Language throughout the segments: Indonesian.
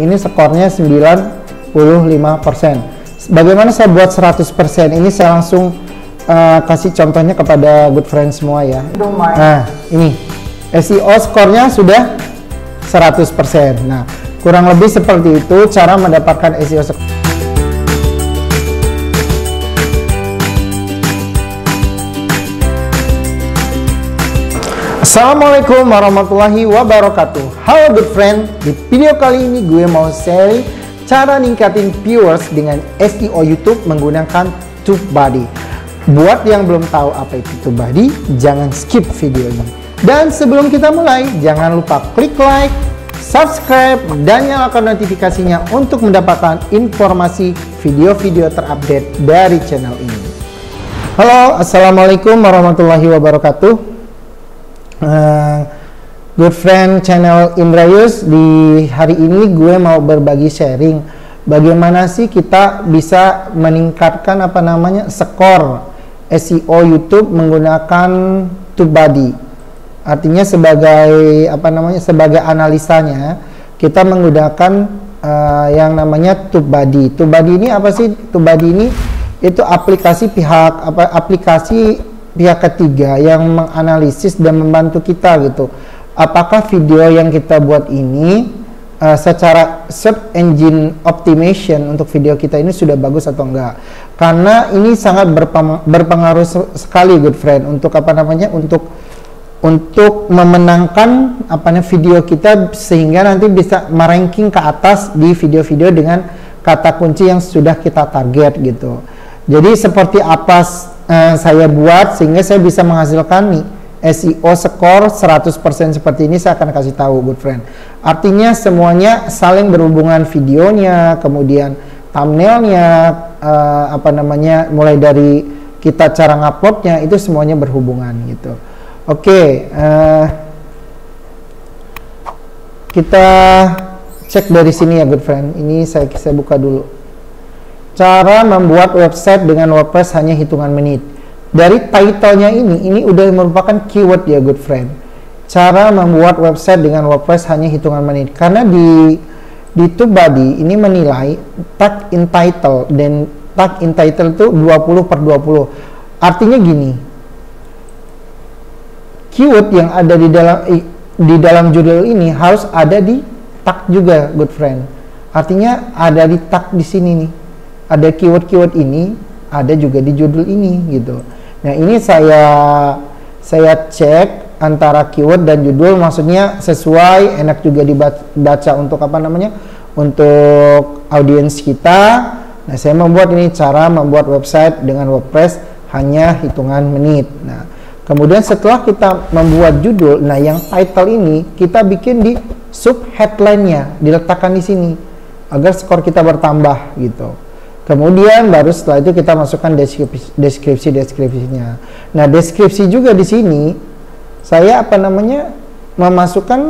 ini skornya 95%. Bagaimana saya buat 100%? Ini saya langsung kasih contohnya kepada good friends semua ya. Nah, ini SEO skornya sudah 100%. Nah, kurang lebih seperti itu cara mendapatkan SEO skor. Assalamualaikum warahmatullahi wabarakatuh. Halo good friend, di video kali ini gue mau sharing cara ningkatin viewers dengan SEO YouTube menggunakan TubeBuddy. Buat yang belum tahu apa itu TubeBuddy, jangan skip video ini. Dan sebelum kita mulai, jangan lupa klik like, subscribe, dan nyalakan notifikasinya untuk mendapatkan informasi video-video terupdate dari channel ini. Halo, assalamualaikum warahmatullahi wabarakatuh. Good friend channel Indrayus, di hari ini gue mau berbagi sharing bagaimana sih kita bisa meningkatkan skor SEO YouTube menggunakan TubeBuddy. Artinya sebagai analisanya kita menggunakan yang namanya TubeBuddy. TubeBuddy ini apa sih? TubeBuddy ini itu aplikasi pihak ketiga yang menganalisis dan membantu kita gitu. Apakah video yang kita buat ini secara search engine optimization untuk video kita ini sudah bagus atau enggak? Karena ini sangat berpengaruh sekali good friend untuk untuk memenangkan video kita sehingga nanti bisa meranking ke atas di video-video dengan kata kunci yang sudah kita target gitu. Jadi seperti apa saya buat sehingga saya bisa menghasilkan nih SEO skor 100% seperti ini, saya akan kasih tahu good friend. Artinya semuanya saling berhubungan, videonya, kemudian thumbnailnya, mulai dari kita cara nguploadnya itu semuanya berhubungan gitu. Oke, kita cek dari sini ya good friend. Ini saya buka dulu. Cara membuat website dengan WordPress hanya hitungan menit. Dari title-nya ini udah merupakan keyword ya good friend. Cara membuat website dengan WordPress hanya hitungan menit. Karena di TubeBuddy ini menilai tag in title, dan tag in title itu 20/20. Artinya gini, keyword yang ada di dalam judul ini harus ada di tag juga good friend. Artinya ada di tag di sini nih. Ada keyword-keyword ini, ada juga di judul ini gitu. Nah, ini saya cek antara keyword dan judul, maksudnya sesuai, enak juga dibaca untuk untuk audiens kita. Nah, saya membuat ini cara membuat website dengan WordPress hanya hitungan menit. Nah, kemudian setelah kita membuat judul, nah yang title ini kita bikin di sub headline-nya, diletakkan di sini agar skor kita bertambah gitu. Kemudian baru setelah itu kita masukkan deskripsinya. Nah, deskripsi juga di sini saya memasukkan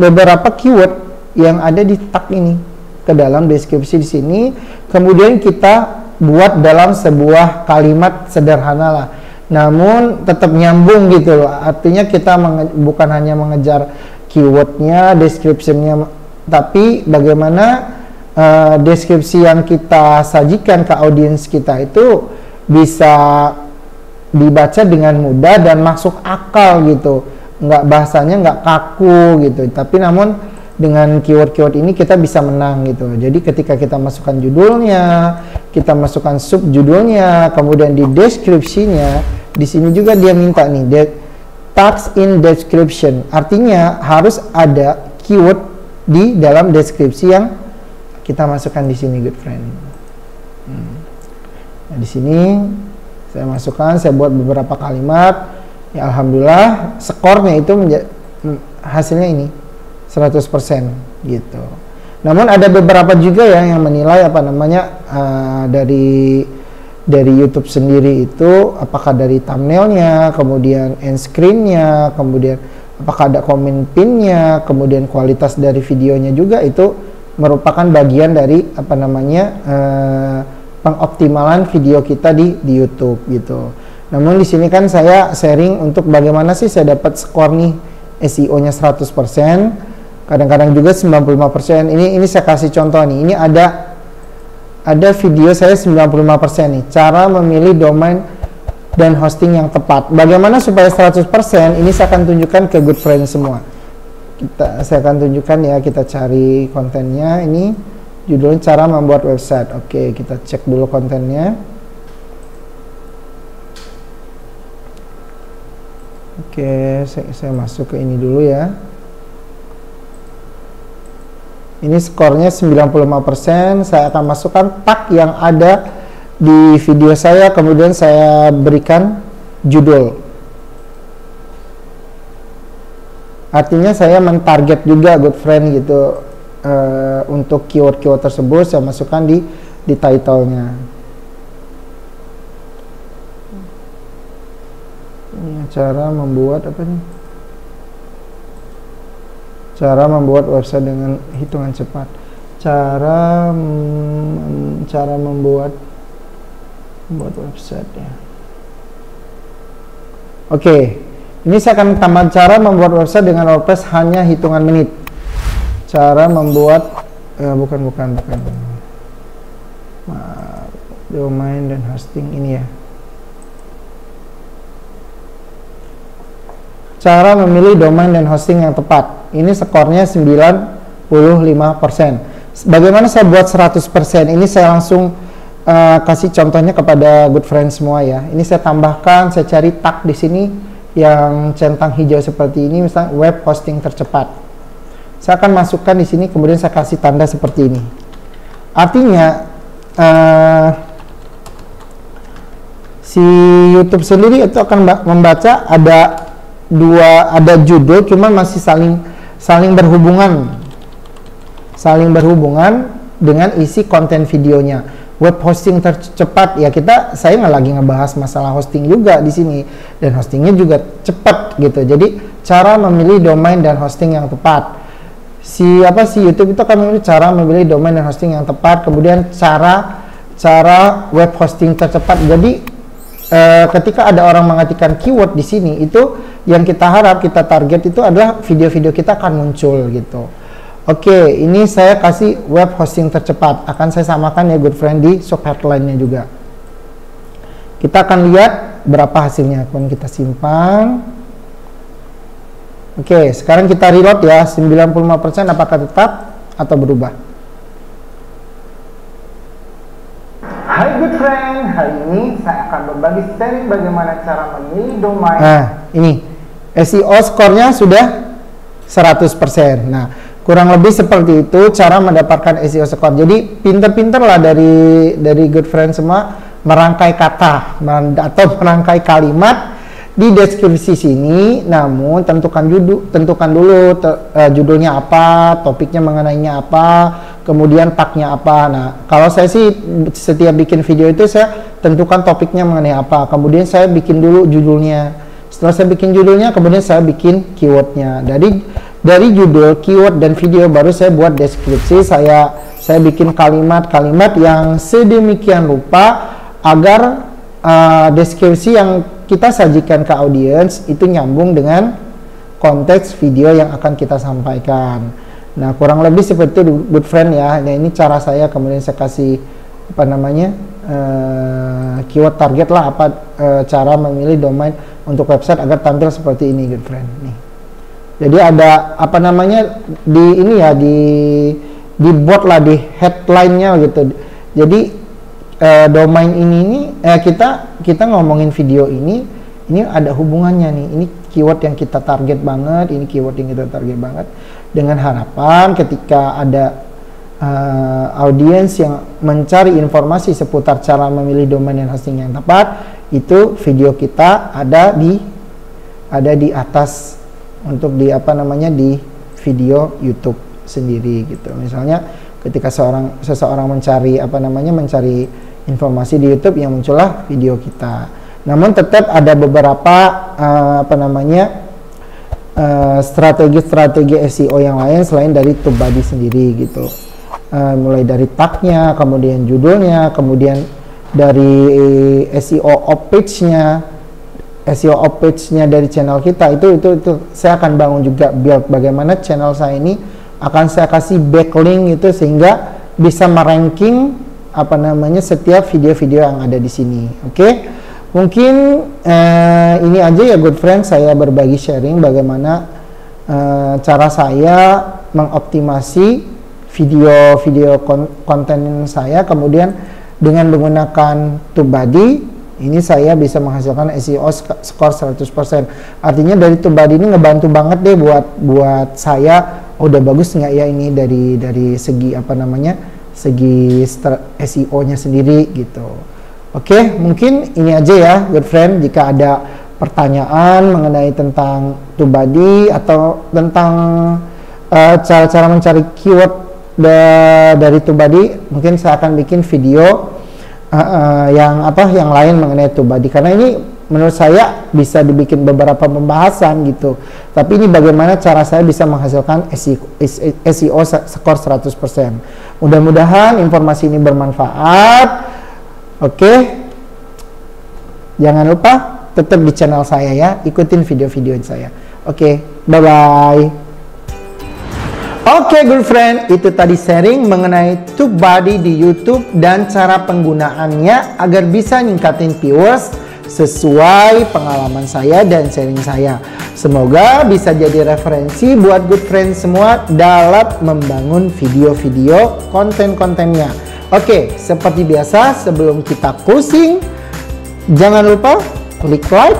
beberapa keyword yang ada di tag ini ke dalam deskripsi di sini. Kemudian kita buat dalam sebuah kalimat sederhana lah, namun tetap nyambung gitu loh. Artinya kita bukan hanya mengejar keywordnya, descriptionnya, tapi bagaimana deskripsi yang kita sajikan ke audiens kita itu bisa dibaca dengan mudah dan masuk akal gitu, bahasanya nggak kaku gitu, tapi namun dengan keyword-keyword ini kita bisa menang gitu. Jadi ketika kita masukkan judulnya, kita masukkan sub judulnya, kemudian di deskripsinya, di sini juga dia minta nih tags in description, artinya harus ada keyword di dalam deskripsi yang kita masukkan di sini good friend. Nah, di sini saya masukkan, saya buat beberapa kalimat. Ya alhamdulillah skornya itu hasilnya ini 100% gitu. Namun ada beberapa juga ya yang menilai dari YouTube sendiri itu, apakah dari thumbnailnya, kemudian end screen-nya, kemudian apakah ada komen pin-nya, kemudian kualitas dari videonya juga itu merupakan bagian dari pengoptimalan video kita di YouTube gitu. Namun di sini kan saya sharing untuk bagaimana sih saya dapat skor nih SEO-nya 100%. Kadang-kadang juga 95%. Ini saya kasih contoh nih. Ini ada video saya 95% nih. Cara memilih domain dan hosting yang tepat. Bagaimana supaya 100%? Ini saya akan tunjukkan ke good friend semua. Saya akan tunjukkan ya, kita cari kontennya. Ini judulnya cara membuat website. Oke, kita cek dulu kontennya. Oke, saya masuk ke ini dulu ya. Ini skornya 95%. Saya akan masukkan tag yang ada di video saya, kemudian saya berikan judul. Artinya saya mentarget juga good friend gitu, untuk keyword-keyword tersebut saya masukkan di title-nya. Ini cara membuat apa nih? Cara membuat website dengan hitungan cepat. Cara membuat website ya. Oke, ini saya akan tambah cara membuat website dengan WordPress hanya hitungan menit. Cara membuat bukan domain dan hosting ini ya. Cara memilih domain dan hosting yang tepat. Ini skornya 95%. Bagaimana saya buat 100%? Ini saya langsung kasih contohnya kepada good friend semua ya. Ini saya tambahkan, saya cari tag di sini yang centang hijau seperti ini, misalnya web hosting tercepat. Saya akan masukkan di sini, kemudian saya kasih tanda seperti ini. Artinya si YouTube sendiri itu akan membaca ada judul, cuman masih saling berhubungan dengan isi konten videonya. Web hosting tercepat ya, saya nggak lagi ngebahas masalah hosting juga di sini, dan hostingnya juga cepat gitu. Jadi cara memilih domain dan hosting yang tepat. Si YouTube itu akan memilih cara memilih domain dan hosting yang tepat, kemudian cara web hosting tercepat. Jadi ketika ada orang mengetikkan keyword di sini, itu yang kita harap, kita target itu adalah video-video kita akan muncul gitu. Oke, ini saya kasih web hosting tercepat. Akan saya samakan ya good friend di sub headline-nya juga. Kita akan lihat berapa hasilnya. Kemudian kita simpan. Oke, sekarang kita reload ya. 95% apakah tetap atau berubah? Hai good friend, hari ini saya akan berbagi sharing bagaimana cara memilih domain. Nah, ini SEO skornya sudah 100%. Nah, kurang lebih seperti itu cara mendapatkan SEO skor. Jadi pinter-pinter lah dari good friend semua merangkai kata atau merangkai kalimat di deskripsi sini. Namun tentukan dulu judulnya apa, topiknya mengenainya apa, kemudian tagnya apa. Nah, kalau saya sih setiap bikin video itu saya tentukan topiknya mengenai apa, kemudian saya bikin dulu judulnya. Setelah saya bikin judulnya, kemudian saya bikin keywordnya. Dari judul, keyword, dan video baru saya buat deskripsi. Saya bikin kalimat-kalimat yang sedemikian rupa agar deskripsi yang kita sajikan ke audiens itu nyambung dengan konteks video yang akan kita sampaikan. Nah, kurang lebih seperti itu good friend ya. Nah, ini cara saya, kemudian saya kasih keyword target lah, cara memilih domain untuk website agar tampil seperti ini good friend nih. Jadi ada dibuat lah di headline-nya gitu. Jadi domain ini kita ngomongin video ini ada hubungannya nih. Ini keyword yang kita target banget, dengan harapan ketika ada audiens yang mencari informasi seputar cara memilih domain dan hosting yang tepat, itu video kita ada di atas untuk di video YouTube sendiri gitu. Misalnya ketika seseorang mencari informasi di YouTube, yang muncullah video kita. Namun tetap ada beberapa strategi SEO yang lain selain dari TubeBuddy sendiri gitu. Mulai dari tagnya, kemudian judulnya, kemudian dari SEO off page-nya dari channel kita, itu saya akan bangun juga build bagaimana channel saya ini akan saya kasih backlink itu sehingga bisa meranking apa namanya setiap video-video yang ada di sini. Oke. Mungkin ini aja ya good friend, saya berbagi sharing bagaimana cara saya mengoptimasi video-video konten saya, kemudian dengan menggunakan TubeBuddy ini saya bisa menghasilkan SEO skor 100%. Artinya dari TubeBuddy ini ngebantu banget deh buat saya. Udah bagus nggak ya ini dari segi apa namanya, segi SEO-nya sendiri gitu. Oke, mungkin ini aja ya good friend. Jika ada pertanyaan mengenai tentang TubeBuddy atau tentang cara-cara mencari keyword dari TubeBuddy, mungkin saya akan bikin video yang lain mengenai TubeBuddy, karena ini menurut saya bisa dibikin beberapa pembahasan gitu. Tapi ini bagaimana cara saya bisa menghasilkan SEO skor 100%. Mudah-mudahan informasi ini bermanfaat. Oke. Jangan lupa tetap di channel saya ya, ikutin video-video saya. Oke, bye-bye. Oke good friend, itu tadi sharing mengenai TubeBuddy di YouTube dan cara penggunaannya agar bisa ningkatin viewers sesuai pengalaman saya dan sharing saya. Semoga bisa jadi referensi buat good friend semua dalam membangun video-video konten-kontennya. Oke, seperti biasa sebelum kita closing, jangan lupa klik like,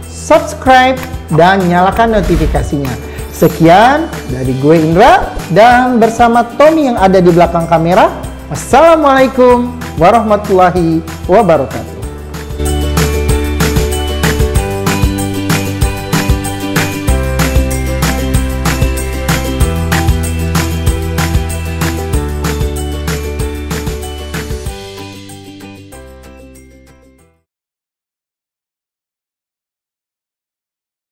subscribe, dan nyalakan notifikasinya. Sekian dari gue Indra dan bersama Tommy yang ada di belakang kamera. Wassalamualaikum warahmatullahi wabarakatuh.